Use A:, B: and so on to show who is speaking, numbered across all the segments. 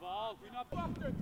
A: bal, goeie naar pakken.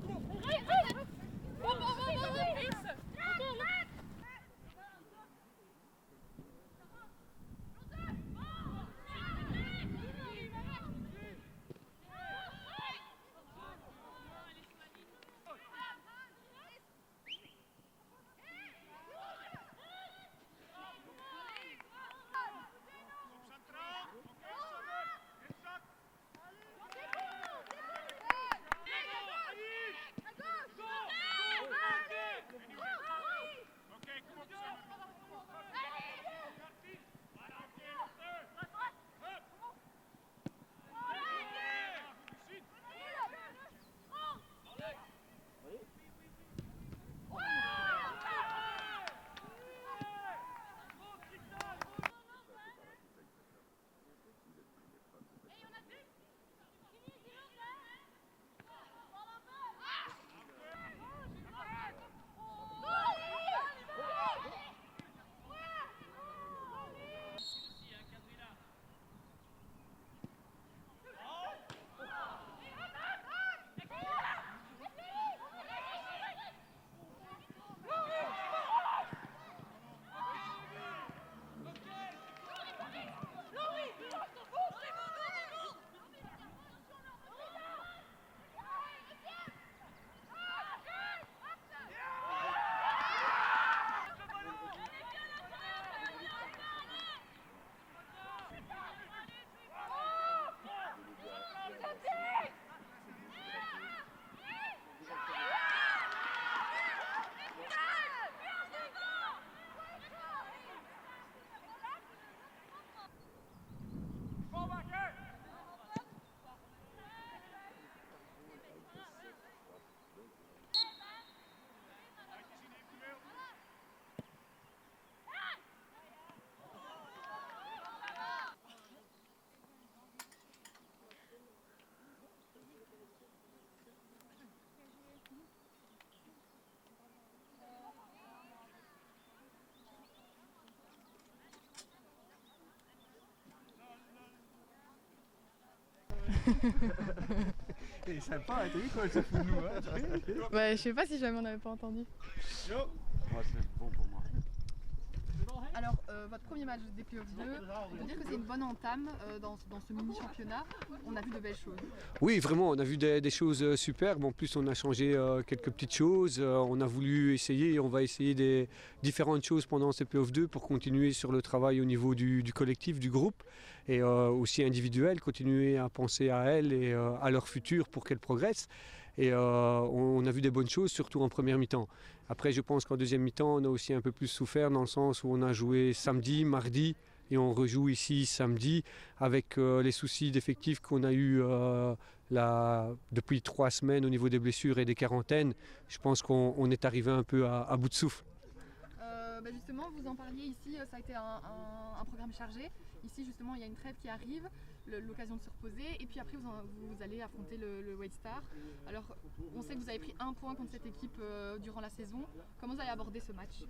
B: Il est sympa, t'as vu quoi, elle se fout de nous, hein?
C: Bah, je sais pas si jamais on avait pas entendu.
B: Yo. Ouais, c'est bon pour moi.
C: Alors, votre premier match des Playoffs 2, on peut dire que c'est une bonne entame dans ce mini-championnat. On a vu de belles choses.
D: Oui, vraiment, on a vu des choses superbes. En plus, on a changé quelques petites choses. On a voulu essayer et on va essayer des différentes choses pendant ces Playoffs 2 pour continuer sur le travail au niveau du collectif, du groupe et aussi individuel, continuer à penser à elles et à leur futur pour qu'elles progressent. Et on a vu des bonnes choses, surtout en première mi-temps. Après, je pense qu'en deuxième mi-temps, on a aussi un peu plus souffert dans le sens où on a joué samedi, mardi et on rejoue ici samedi avec les soucis d'effectifs qu'on a eu depuis 3 semaines au niveau des blessures et des quarantaines. Je pense qu'on est arrivé un peu à bout de souffle.
C: Justement, vous en parliez ici, ça a été un programme chargé. Ici, justement, il y a une trêve qui arrive, l'occasion de se reposer. Et puis après, vous allez affronter le White Star. Alors, on sait que vous avez pris 1 point contre cette équipe durant la saison. Comment vous allez aborder ce match?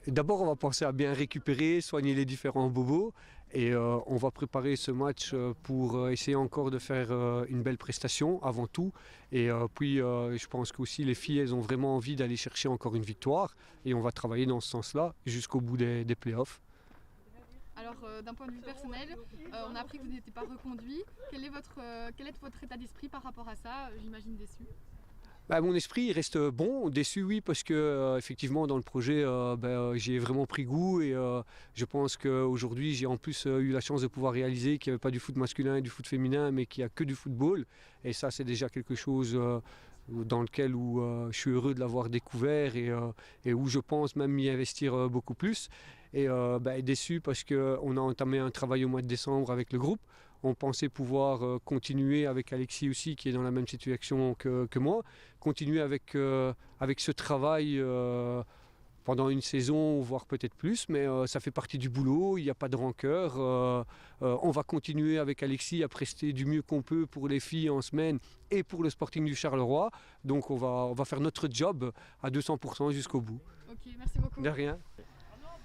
D: D'abord, on va penser à bien récupérer, soigner les différents bobos. Et on va préparer ce match pour essayer encore de faire une belle prestation avant tout. Et puis, je pense qu'aussi les filles, elles ont vraiment envie d'aller chercher encore une victoire. Et on va travailler dans ce sens-là jusqu'au bout des playoffs.
C: Alors, d'un point de vue personnel, on a appris que vous n'étiez pas reconduit. Quel est votre état d'esprit par rapport à ça? J'imagine déçu.
D: Mon esprit il reste bon, déçu oui, parce que effectivement dans le projet j'ai vraiment pris goût et je pense qu'aujourd'hui j'ai en plus eu la chance de pouvoir réaliser qu'il n'y avait pas du foot masculin et du foot féminin mais qu'il n'y a que du football et ça c'est déjà quelque chose dans lequel je suis heureux de l'avoir découvert et où je pense même m'y investir beaucoup plus. Et déçu parce qu'on a entamé un travail au mois de décembre avec le groupe. On pensait pouvoir continuer avec Alexis aussi, qui est dans la même situation que moi, continuer avec ce travail pendant une saison, voire peut-être plus, mais ça fait partie du boulot, il n'y a pas de rancœur. On va continuer avec Alexis à prester du mieux qu'on peut pour les filles en semaine et pour le Sporting du Charleroi. Donc on va faire notre job à 200% jusqu'au bout.
C: Ok, merci beaucoup.
D: De rien.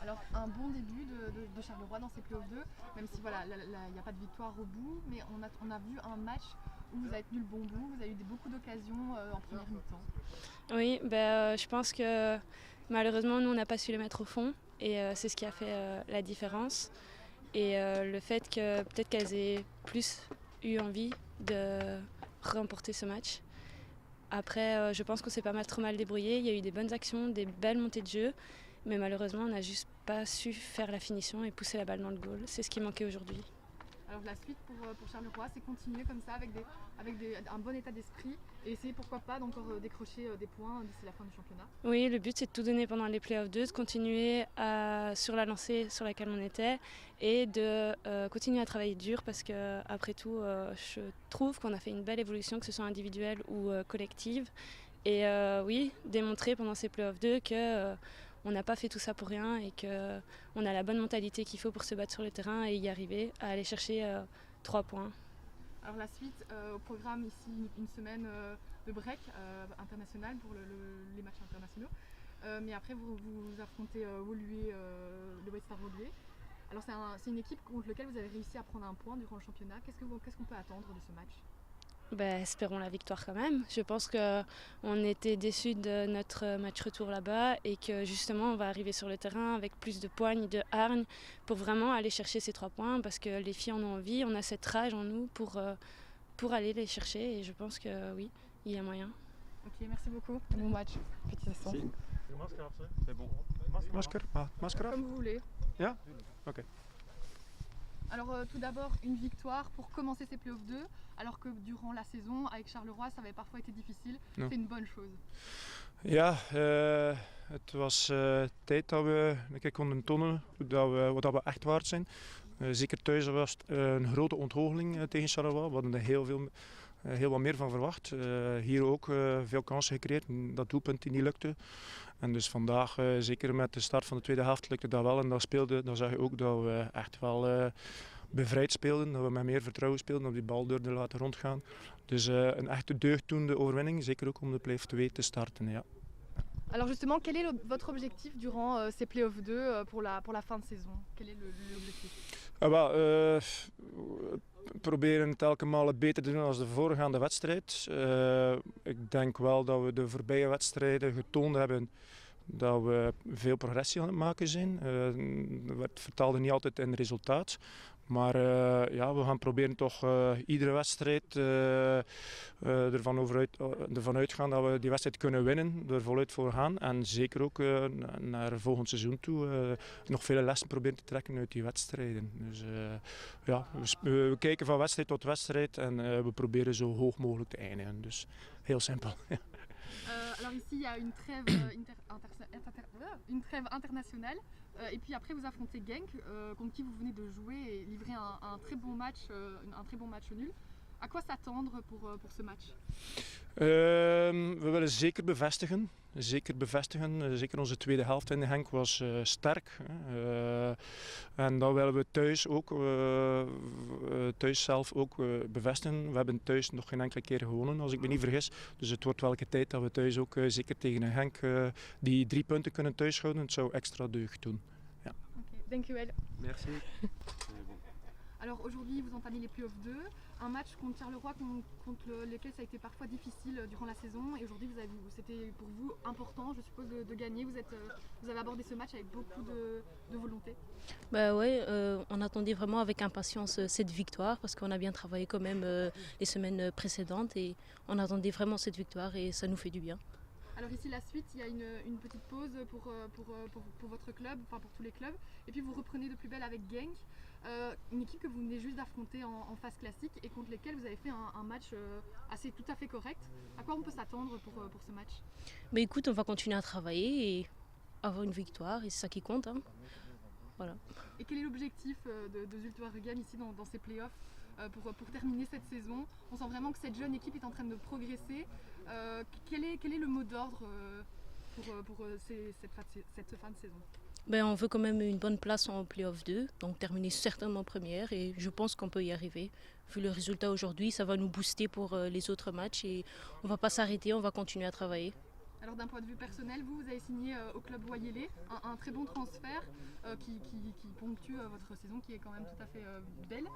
C: Alors un bon début de Charleroi dans ces playoffs 2, même si voilà, il n'y a pas de victoire au bout, mais on a vu un match où vous avez tenu le bon bout, vous avez eu beaucoup d'occasions en première mi-temps.
A: Oui, je pense que malheureusement, nous, on n'a pas su les mettre au fond et c'est ce qui a fait la différence. Et le fait que peut-être qu'elles aient plus eu envie de remporter ce match. Après, je pense qu'on s'est pas trop mal débrouillé. Il y a eu des bonnes actions, des belles montées de jeu. Mais malheureusement, on n'a juste pas su faire la finition et pousser la balle dans le goal. C'est ce qui manquait aujourd'hui.
C: Alors la suite pour Charleroi, c'est continuer comme ça avec un bon état d'esprit et essayer pourquoi pas d'encore décrocher des points d'ici la fin du championnat.
A: Oui, le but c'est de tout donner pendant les playoffs 2, de continuer sur la lancée sur laquelle on était et de continuer à travailler dur parce qu'après tout, je trouve qu'on a fait une belle évolution, que ce soit individuelle ou collective. Et oui, démontrer pendant ces playoffs 2 que on n'a pas fait tout ça pour rien et qu'on a la bonne mentalité qu'il faut pour se battre sur le terrain et y arriver à aller chercher 3 points.
C: Alors la suite, au programme ici une semaine de break international pour les matchs internationaux. Mais après vous affrontez Woluwe, le White Star Woluwe. Alors c'est une équipe contre laquelle vous avez réussi à prendre un point durant le championnat. Qu'est-ce qu'on peut attendre de ce match ?
A: Espérons la victoire quand même. Je pense qu'on était déçus de notre match retour là-bas et que justement on va arriver sur le terrain avec plus de poigne, de hargne pour vraiment aller chercher ces 3 points parce que les filles en ont envie, on a cette rage en nous pour aller les chercher et je pense que oui, il y a moyen.
C: Ok, merci beaucoup. Bon match, petit Sasson.
B: C'est bon.
E: Masker af?
C: Comme vous voulez.
E: Ja? Oké.
C: Alors tout d'abord une victoire pour commencer ces playoffs 2, alors que durant la saison avec Charleroi ça avait parfois été difficile.
E: Ja.
C: C'est une bonne chose.
E: Ja, het was tijd dat we een keer konden tonen wat we echt waard zijn. Zeker thuis was het een grote ontgoocheling tegen Charleroi. We hadden er heel wat meer van verwacht. Hier ook veel kansen gecreëerd. Dat doelpunt die niet lukte. En dus vandaag, zeker met de start van de tweede helft, lukte dat wel. En dan zag je ook dat we echt wel bevrijd speelden. Dat we met meer vertrouwen speelden, dat we die bal durfden laten rondgaan. Dus een echte deugddoende overwinning. Zeker ook om de play-off 2 te starten. Ja.
C: Alors justement, quel est votre objectif durant ces playoffs 2 pour la fin de saison? Quel est l'objectif?
E: Proberen het elke maal beter te doen als de voorgaande wedstrijd. Ik denk wel dat we de voorbije wedstrijden getoond hebben dat we veel progressie aan het maken zijn. Het vertaalde niet altijd in resultaat. Maar we gaan proberen toch iedere wedstrijd ervan uitgaan dat we die wedstrijd kunnen winnen. Er voluit voor gaan. En zeker ook naar volgend seizoen toe nog vele lessen proberen te trekken uit die wedstrijden. Dus we kijken van wedstrijd tot wedstrijd en we proberen zo hoog mogelijk te eindigen. Dus heel simpel.
C: Alors ici il y a une trêve, une trêve internationale et puis après vous affrontez Genk contre qui vous venez de jouer et livrer un très bon match nul. À quoi s'attendre pour ce match?
E: We willen zeker bevestigen. Zeker onze tweede helft in de Genk was sterk. En dat willen we thuis zelf ook bevestigen. We hebben thuis nog geen enkele keer gewonnen, als ik me niet vergis. Dus het wordt welke tijd dat we thuis ook zeker tegen een Genk die 3 punten kunnen thuishouden. Het zou extra deugd doen. Ja.
C: Okay, dankjewel.
B: Merci.
C: Alors aujourd'hui vous entamez les playoffs 2, un match contre Charleroi contre lequel ça a été parfois difficile durant la saison et aujourd'hui c'était pour vous important je suppose de gagner, vous avez abordé ce match avec beaucoup de volonté.
F: On attendait vraiment avec impatience cette victoire parce qu'on a bien travaillé quand même les semaines précédentes et on attendait vraiment cette victoire et ça nous fait du bien.
C: Alors ici la suite, il y a une petite pause pour votre club, enfin pour tous les clubs et puis vous reprenez de plus belle avec Genk. Une équipe que vous venez juste d'affronter en phase classique et contre lesquelles vous avez fait un match tout à fait correct. À quoi on peut s'attendre pour ce match?
F: Écoute, on va continuer à travailler et avoir une victoire et c'est ça qui compte. Hein. Voilà.
C: Et quel est l'objectif de Zulte Waregem ici dans ces playoffs pour terminer cette saison? On sent vraiment que cette jeune équipe est en train de progresser. Quel est le mot d'ordre pour cette fin de saison?
F: On veut quand même une bonne place en Play-off 2, donc terminer certainement première et je pense qu'on peut y arriver. Vu le résultat aujourd'hui, ça va nous booster pour les autres matchs et on ne va pas s'arrêter, on va continuer à travailler.
C: Alors d'un point de vue personnel, vous avez signé au club Wayele, un très bon transfert qui ponctue votre saison qui est quand même tout à fait belle.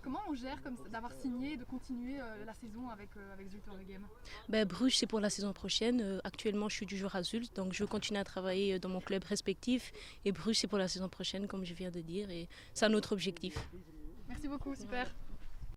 C: Comment on gère d'avoir signé et de continuer la saison avec Zuid-Waregem?
F: Bruges, c'est pour la saison prochaine. Actuellement, je suis toujours à Zult, donc je continue à travailler dans mon club respectif. Et Bruges, c'est pour la saison prochaine, comme je viens de dire, et c'est un autre objectif.
C: Merci beaucoup, super.